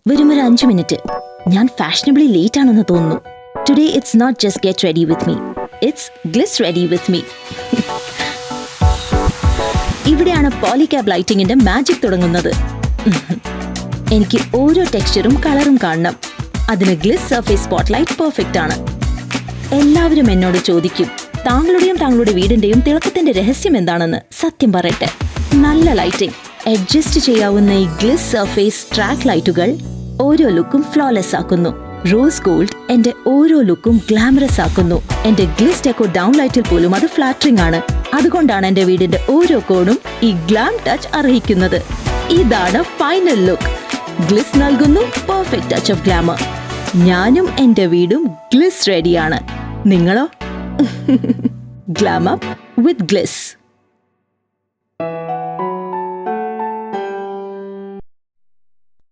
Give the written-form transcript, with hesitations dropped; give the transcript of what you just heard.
വെറും ഒരു 5 മിനിറ്റ്. ഞാൻ ഫാഷനബിളി ലേറ്റ് ആണെന്ന് തോന്നുന്നു. Today it's not just get ready with me, it's Glis ready with me. ഇവിടെയാണ് പോളിക്യാബ് ലൈറ്റിംഗിന്റെ മാജിക് തുടങ്ങുന്നത്. എനിക്ക് ഓരോ ടെക്സ്ചറും കളറും കാണണം. അതിന് ഗ്ലിസ് സർഫേസ് സ്പോട്ട്ലൈറ്റ് പെർഫെക്റ്റ് ആണ്. എല്ലാവരും എന്നോട് ചോദിക്കും, താങ്കളുടെ വീടിന്റെയും തിളക്കത്തിന്റെ രഹസ്യം എന്താണെന്ന്. സത്യം പറയട്ടെ, നല്ല ലൈറ്റിംഗ്. അഡ്ജസ്റ്റ് ചെയ്യാവുന്ന ഈ ഗ്ലിസ് സർഫേസ് ട്രാക്ക് ലൈറ്റുകൾ ഓരോ ലുക്കും ഫ്ലോലെസ് ആക്കുന്നു. റോസ് ഗോൾഡ് എന്റെ ഓരോ ലുക്കും ഗ്ലാമറസ് ആക്കുന്നു. എന്റെ ഗ്ലിസ് ഡെക്കോ ഡൗൺ ലൈറ്റിൽ പോലും അത് ഫ്ലാറ്ററിംഗ് ആണ്. അതുകൊണ്ടാണ് എന്റെ വീടിന്റെ ഓരോ കോണും ഈ ഗ്ലാം ടച്ച് അർഹിക്കുന്നത്. ഇതാണ് ഫൈനൽ ലുക്ക്. ഗ്ലിസ് നൽകുന്നു പെർഫെക്റ്റ് ടച്ച് ഓഫ് ഗ്ലാമർ. ഞാനും എന്റെ വീടും ഗ്ലിസ് റെഡിയാണ്. നിങ്ങളോ? Glam up with ഗ്ലിസ്.